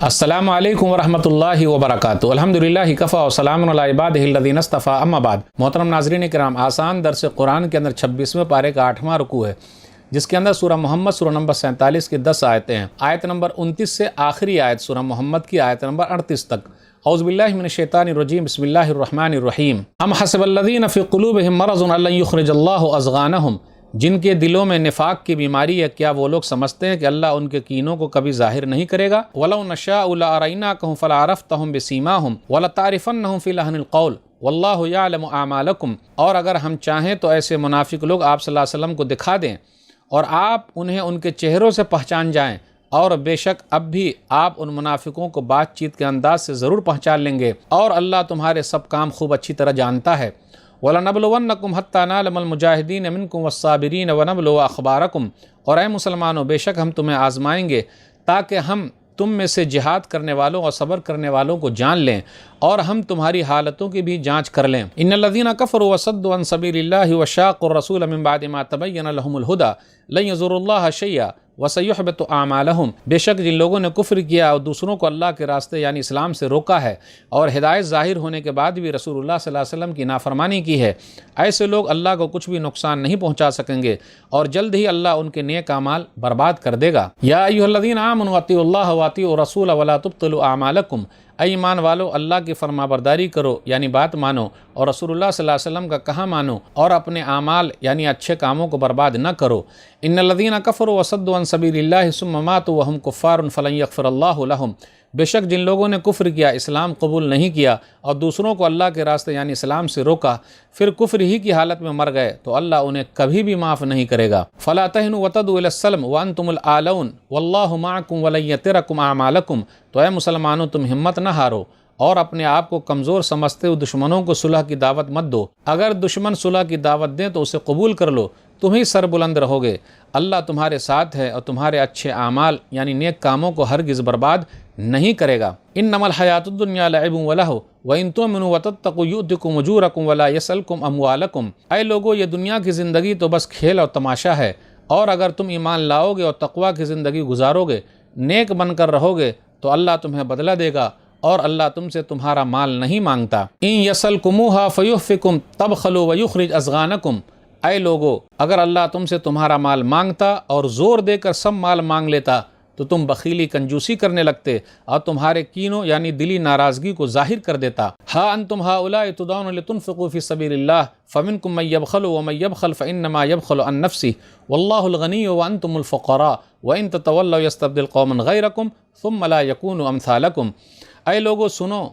السلام علیکم ورحمۃ اللہ وبرکاتہ۔ الحمدللہ کفا وسلام علی عبادہ الذین اصطفیٰ، اما بعد۔ محترم ناظرین کرام، آسان درس قرآن کے اندر 26ویں پارے کا 8واں رکوع ہے، جس کے اندر سورہ محمد سورہ نمبر 47 کی 10 آیتیں ہیں۔ آیت نمبر 29 سے آخری آیت سورہ محمد کی آیت نمبر 38 تک۔ اعوذ باللہ من الشیطان الرجیم، بسم اللہ الرحمن الرحیم۔ ام حسب الذین فی قلوبہم مرض ان لن یخرج اللہ اضغانہم، جن کے دلوں میں نفاق کی بیماری ہے، کیا وہ لوگ سمجھتے ہیں کہ اللہ ان کے کینوں کو کبھی ظاہر نہیں کرے گا؟ وَلَوْ نَشَاءُ لَأَرَيْنَاكَهُمْ فَلَعَرَفْتَهُمْ بِسِيمَاهُمْ وَلَتَعْرِفَنَّهُمْ فِي لَحْنِ الْقَوْلِ وَاللَّهُ يَعْلَمُ أَعْمَالَكُمْ، اور اگر ہم چاہیں تو ایسے منافق لوگ آپ صلی اللہ علیہ وسلم کو دکھا دیں اور آپ انہیں ان کے چہروں سے پہچان جائیں، اور بے شک اب بھی آپ ان منافقوں کو بات چیت کے انداز سے ضرور پہچان لیں گے، اور اللہ تمہارے سب کام خوب اچھی طرح جانتا ہے۔ وَلَنَبْلُوَنَّكُمْ حَتَّى نَعْلَمَ الْمُجَاهِدِينَ مِنْكُمْ وَالصَّابِرِينَ وَنَبْلُوَ أَخْبَارَكُمْ، اور اے مسلمانوں، بے شک ہم تمہیں آزمائیں گے تاکہ ہم تم میں سے جہاد کرنے والوں اور صبر کرنے والوں کو جان لیں، اور ہم تمہاری حالتوں کی بھی جانچ کر لیں۔ ان الذین کفروا وصدوا عن سبیل اللہ وشاقوا الرسول من بعد ما تبین لهم الهدى لن يضروا اللہ شیئا وسیحبط اعمالهم، بے شک جن لوگوں نے کفر کیا اور دوسروں کو اللہ کے راستے یعنی اسلام سے روکا ہے، اور ہدایت ظاہر ہونے کے بعد بھی رسول اللہ صلی اللہ علیہ وسلم کی نافرمانی کی ہے، ایسے لوگ اللہ کو کچھ بھی نقصان نہیں پہنچا سکیں گے، اور جلد ہی اللہ ان کے نیک اعمال برباد کر دے گا۔ یا ایھا الذین آمنوا اطیعوا اللہ واطیعوا الرسول ولا تبطلوا اعمالکم، اے ایمان والو، اللہ کی فرما برداری کرو یعنی بات مانو، اور رسول اللہ صلی اللہ علیہ وسلم کا کہا مانو، اور اپنے اعمال یعنی اچھے کاموں کو برباد نہ کرو۔ ان الذین کفروا وصدوا عن سبیل اللہ ثم ماتوا وهم کفار فلن یغفر اللہ لهم، بے شک جن لوگوں نے کفر کیا، اسلام قبول نہیں کیا، اور دوسروں کو اللہ کے راستے یعنی اسلام سے روکا، پھر کفر ہی کی حالت میں مر گئے، تو اللہ انہیں کبھی بھی معاف نہیں کرے گا۔ فلا تہنوا وتدعوا الی السلم وانتم الاعلون واللہ معکم ولن یترکم اعمالکم، تو اے مسلمانوں، تم ہمت نہ ہارو اور اپنے آپ کو کمزور سمجھتے ہو دشمنوں کو صلح کی دعوت مت دو، اگر دشمن صلح کی دعوت دیں تو اسے قبول کر لو، تم ہی سر بلند رہو گے، اللہ تمہارے ساتھ ہے اور تمہارے اچھے اعمال یعنی نیک کاموں کو ہرگز برباد نہیں کرے گا۔ انما الحیات الدنیا لعب ولہو وان تؤمنوا وتتقوا یؤتکم اجورکم ولا یسألکم اموالکم، اے لوگو، یہ دنیا کی زندگی تو بس کھیل اور تماشا ہے، اور اگر تم ایمان لاؤ گے اور تقوی کی زندگی گزارو گے، نیک بن کر رہو گے، تو اللہ تمہیں بدلہ دے گا، اور اللہ تم سے تمہارا مال نہیں مانگتا۔ ان یسألکموہا فیحفکم تبخلوا ویخرج اضغانکم، اے لوگو، اگر اللہ تم سے تمہارا مال مانگتا اور زور دے کر سب مال مانگ لیتا تو تم بخیلی کنجوسی کرنے لگتے اور تمہارے کینوں یعنی دلی ناراضگی کو ظاہر کر دیتا۔ ہا انتم ہؤلاء تدعون لتنفقوا فی سبیل اللہ فمنکم من یبخل ومن یبخل فانما یبخل عن نفسہ واللہ الغنی وانتم الفقراء وان تتولوا یستبدل قوما غیرکم ثم لا یکونوا امثالکم، اے لوگو سنو،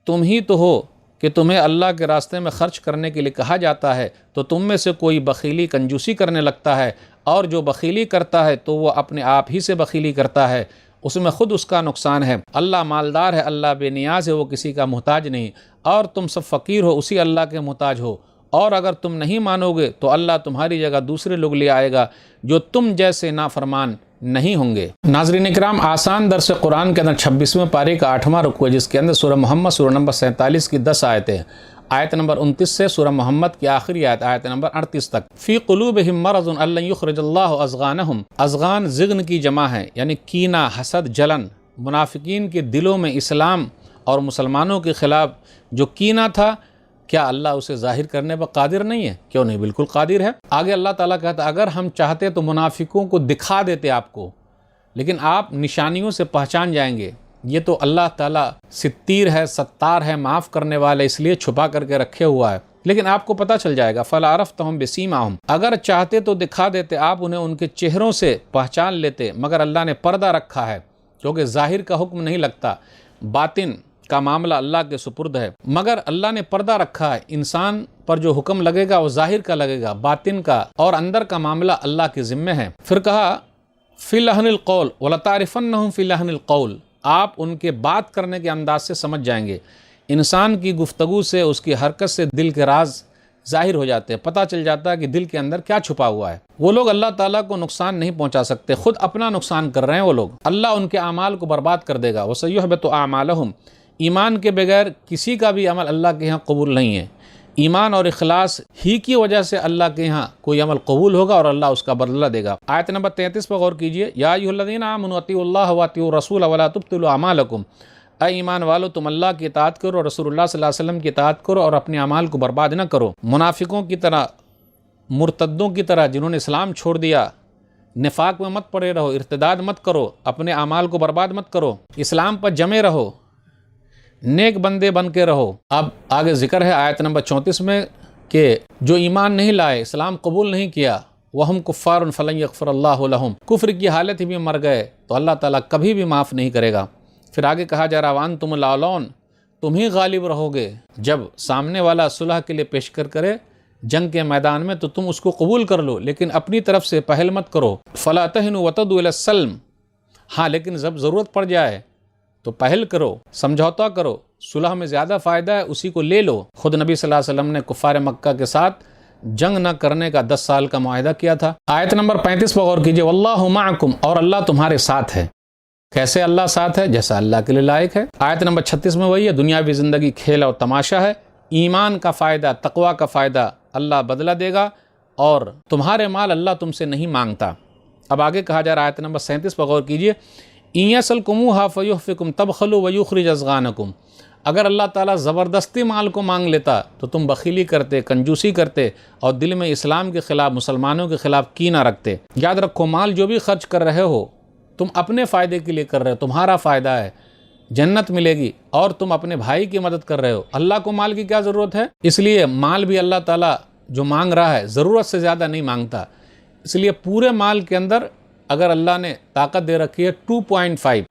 تم ہی تو ہو کہ تمہیں اللہ کے راستے میں خرچ کرنے کے لیے کہا جاتا ہے، تو تم میں سے کوئی بخیلی کنجوسی کرنے لگتا ہے، اور جو بخیلی کرتا ہے تو وہ اپنے آپ ہی سے بخیلی کرتا ہے، اس میں خود اس کا نقصان ہے۔ اللہ مالدار ہے، اللہ بے نیاز ہے، وہ کسی کا محتاج نہیں، اور تم سب فقیر ہو، اسی اللہ کے محتاج ہو، اور اگر تم نہیں مانو گے تو اللہ تمہاری جگہ دوسرے لوگ لے آئے گا جو تم جیسے نافرمان نہیں ہوں گے۔ ناظرین اکرام، آسان درس قرآن کے اندر 26ویں پارے کا 8واں رکوع ہے، جس کے اندر سورہ محمد سورہ نمبر 47 کی 10 آیتیں ہیں۔ آیت نمبر 29 سے سورہ محمد کی آخری آیت آیت نمبر 38 تک۔ فی قلوبہم مرض ان لن یخرج اللہ اضغانہم، اضغان ضغن کی جمع ہے یعنی کینہ، حسد، جلن۔ منافقین کے دلوں میں اسلام اور مسلمانوں کے خلاف جو کینہ تھا، کیا اللہ اسے ظاہر کرنے پر قادر نہیں ہے؟ کیوں نہیں، بالکل قادر ہے۔ آگے اللہ تعالیٰ کہتا ہے اگر ہم چاہتے تو منافقوں کو دکھا دیتے آپ کو، لیکن آپ نشانیوں سے پہچان جائیں گے۔ یہ تو اللہ تعالیٰ ستیر ہے، ستار ہے، معاف کرنے والا، اس لیے چھپا کر کے رکھے ہوا ہے، لیکن آپ کو پتہ چل جائے گا۔ فَلَعَرَفْتَهُمْ بِسِيمَاهُمْ، اگر چاہتے تو دکھا دیتے، آپ انہیں ان کے چہروں سے پہچان لیتے، مگر اللہ نے پردہ رکھا ہے، کیونکہ ظاہر کا حکم نہیں لگتا، باطن کا معاملہ اللہ کے سپرد ہے، مگر اللہ نے پردہ رکھا ہے، انسان پر جو حکم لگے گا وہ ظاہر کا لگے گا، باطن کا اور اندر کا معاملہ اللہ کے ذمہ ہے۔ پھر کہا فی لحن القول وَلَتَعْرِفَنَّهُمْ فی لحن القول، آپ ان کے بات کرنے کے انداز سے سمجھ جائیں گے، انسان کی گفتگو سے، اس کی حرکت سے دل کے راز ظاہر ہو جاتے ہیں، پتہ چل جاتا ہے کہ دل کے اندر کیا چھپا ہوا ہے۔ وہ لوگ اللہ تعالیٰ کو نقصان نہیں پہنچا سکتے، خود اپنا نقصان کر رہے ہیں وہ لوگ، اللہ ان کے اعمال کو برباد کر دے گا۔ وَسَيُحْبِطُ أَعْمَالَهُمْ، ایمان کے بغیر کسی کا بھی عمل اللہ کے ہاں قبول نہیں ہے، ایمان اور اخلاص ہی کی وجہ سے اللہ کے یہاں کوئی عمل قبول ہوگا اور اللہ اس کا بدلہ دے گا۔ آیت نمبر 33 پر غور کیجئے، یا ایھا الذین آمنوا اطیعوا اللہ واطیعوا الرسول ولا تبطلوا اعمالکم، اے ایمان والو تم اللہ کی اطاعت کرو اور رسول اللہ صلی اللہ علیہ وسلم کی اطاعت کرو اور اپنے اعمال کو برباد نہ کرو۔ منافقوں کی طرح، مرتدوں کی طرح جنہوں نے اسلام چھوڑ دیا، نفاق میں مت پڑے رہو، ارتداد مت کرو، اپنے اعمال کو برباد مت کرو، اسلام پر جمے رہو، نیک بندے بن کے رہو۔ اب آگے ذکر ہے آیت نمبر 34 میں کہ جو ایمان نہیں لائے، اسلام قبول نہیں کیا، وَهُمْ كُفَّارٌ فَلَنْ يَغْفِرَ اللَّهُ لَهُمْ، کفر کی حالت میں مر گئے تو اللہ تعالیٰ کبھی بھی معاف نہیں کرے گا۔ پھر آگے کہا جا رہا وَأَنْتُمُ الْأَعْلَوْنَ، تم ہی غالب رہو گے۔ جب سامنے والا صلح کے لیے پیش کرے جنگ کے میدان میں تو تم اس کو قبول کر لو، لیکن اپنی طرف سے پہل مت کرو۔ فَلَا تَهِنُوا وَتَدْعُوا إِلَى السَّلْمِ، ہاں لیکن جب ضرورت پڑ جائے تو پہل کرو، سمجھوتا کرو، صلح میں زیادہ فائدہ ہے اسی کو لے لو۔ خود نبی صلی اللہ علیہ وسلم نے کفار مکہ کے ساتھ جنگ نہ کرنے کا 10 سال کا معاہدہ کیا تھا۔ آیت نمبر 35 پر غور کیجئے، واللہ معکم، اور اللہ تمہارے ساتھ ہے۔ کیسے اللہ ساتھ ہے؟ جیسا اللہ کے لیے لائق ہے۔ آیت نمبر 36 میں وہی ہے، دنیاوی زندگی کھیل اور تماشا ہے، ایمان کا فائدہ، تقوی کا فائدہ اللہ بدلہ دے گا اور تمہارے مال اللہ تم سے نہیں مانگتا۔ اب آگے کہا جا رہا ہے آیت نمبر 37 پر غور کیجئے، إِن يَسْأَلْكُمُوهَا فَيُحْفِكُمْ تَبْخَلُوا وَيُخْرِجْ أَضْغَانَكُمْ، اگر اللہ تعالیٰ زبردستی مال کو مانگ لیتا تو تم بخیلی کرتے، کنجوسی کرتے اور دل میں اسلام کے خلاف، مسلمانوں کے خلاف کینہ رکھتے۔ یاد رکھو، مال جو بھی خرچ کر رہے ہو تم اپنے فائدے کے لیے کر رہے ہو، تمہارا فائدہ ہے، جنت ملے گی، اور تم اپنے بھائی کی مدد کر رہے ہو۔ اللہ کو مال کی کیا ضرورت ہے؟ اس لیے مال بھی اللہ تعالیٰ جو مانگ رہا ہے ضرورت سے زیادہ نہیں مانگتا، اس لیے پورے مال کے اندر اگر اللہ نے طاقت دے رکھی ہے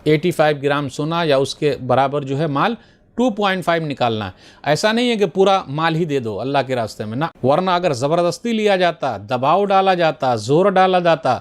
85 گرام سونا یا اس کے برابر جو ہے مال 2.5 نکالنا ہے، ایسا نہیں ہے کہ پورا مال ہی دے دو اللہ کے راستے میں، نہ، ورنہ اگر زبردستی لیا جاتا، دباؤ ڈالا جاتا، زور ڈالا جاتا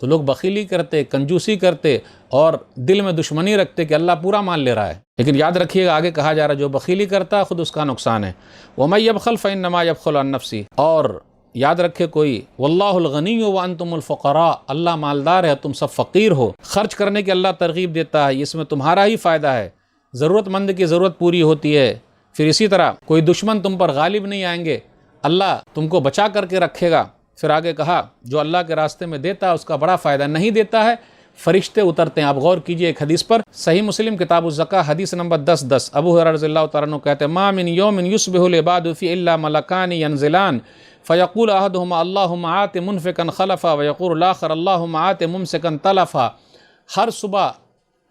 تو لوگ بخیلی کرتے، کنجوسی کرتے اور دل میں دشمنی رکھتے کہ اللہ پورا مال لے رہا ہے۔ لیکن یاد رکھیے گا آگے کہا جا رہا ہے جو بخیلی کرتا ہے خود اس کا نقصان ہے۔ وَمَن يَبْخَلْ فَإِنَّمَا يَبْخَلُ عَن نَفْسِهِ، اور یاد رکھے کوئی، واللہ الغنی وانتم الفقراء، اللہ مالدار ہے تم سب فقیر ہو۔ خرچ کرنے کی اللہ ترغیب دیتا ہے، اس میں تمہارا ہی فائدہ ہے، ضرورت مند کی ضرورت پوری ہوتی ہے۔ پھر اسی طرح کوئی دشمن تم پر غالب نہیں آئیں گے، اللہ تم کو بچا کر کے رکھے گا۔ پھر آگے کہا جو اللہ کے راستے میں دیتا ہے اس کا بڑا فائدہ، نہیں دیتا ہے فرشتے اترتے ہیں۔ آپ غور کیجئے ایک حدیث پر، صحیح مسلم کتاب الزکاة حدیث نمبر 10 ابو ہریرہ رضی اللہ تعالیٰ عنہ کہتے ہیں، ما من یوم یصبح العباد فی الا ملکان ینزلان فیقول احدهما اللہم آت منفقا خلفا ویقول الاخر اللہم آت ممسکا تلفا۔ ہر صبح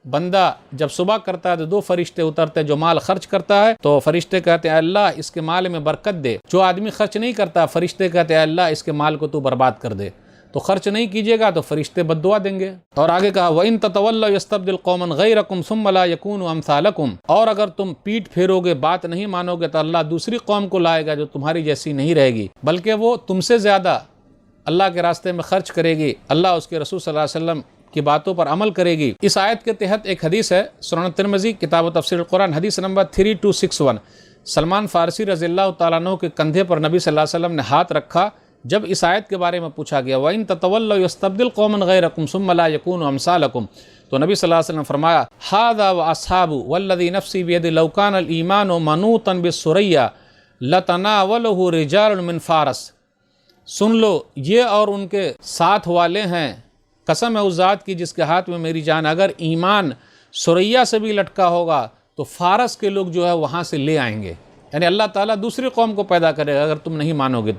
بندہ جب صبح کرتا ہے تو 2 فرشتے اترتے، جو مال خرچ کرتا ہے تو فرشتے کہتے ہیں اللہ اس کے مال میں برکت دے، جو آدمی خرچ نہیں کرتا فرشتے کہتے ہیں اللہ اس کے مال کو تو برباد کر دے۔ تو خرچ نہیں کیجیے گا تو فرشتے بد دعا دیں گے۔ اور آگے کہا وَإِن تَتَوَلَّوْا يَسْتَبْدِلْ قَوْمًا غَيْرَكُمْ ثُمَّ لَا يَكُونُوا أَمْثَالَكُمْ، اور اگر تم پیٹھ پھیرو گے، بات نہیں مانو گے تو اللہ دوسری قوم کو لائے گا جو تمہاری جیسی نہیں رہے گی، بلکہ وہ تم سے زیادہ اللہ کے راستے میں خرچ کرے گی، اللہ اس کے رسول صلی اللہ علیہ وسلم کی باتوں پر عمل کرے گی۔ اس آیت کے تحت ایک حدیث ہے، سنن ترمذی کتاب و تفسیر القرآن حدیث نمبر 3261، سلمان فارسی رضی اللہ تعالیٰ عنہ کے کندھے پر نبی صلی اللہ علیہ وسلم نے ہاتھ رکھا جب اس آیت کے بارے میں پوچھا گیا وَإِن تَتَوَلَّوْا يَسْتَبْدِلْ قَوْمًا غَيْرَكُمْ ثُمَّ لَا يَكُونُوا أَمْثَالَكُمْ، تو نبی صلی اللہ علیہ وسلم نے فرمایا هَذَا وَأَصْحَابُ وَالَّذِي نَفْسِي بِيَدِهِ لَوْ كَانَ الْإِيمَانُ مَنُوطًا بِالسُّرَيَّا لَتَنَاوَلَهُ رِجَالٌ مِّن فارس، سن لو یہ اور ان کے ساتھ والے ہیں، قسم ہے اس ذات کی جس کے ہاتھ میں میری جان، اگر ایمان سریا سے بھی لٹکا ہوگا تو فارس کے لوگ جو ہے وہاں سے لے آئیں گے، یعنی اللہ تعالیٰ دوسری قوم کو پیدا کرے گا اگر تم نہیں مانو گے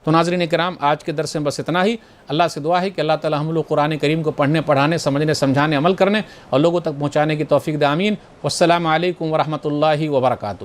تو ناظرین کرام آج کے درس میں بس اتنا ہی۔ اللہ سے دعا ہے کہ اللہ تعالیٰ ہم لوگ قرآن کریم کو پڑھنے، پڑھانے، سمجھنے، سمجھانے، عمل کرنے اور لوگوں تک پہنچانے کی توفیق دے، آمین۔ والسلام علیکم ورحمۃ اللہ وبرکاتہ۔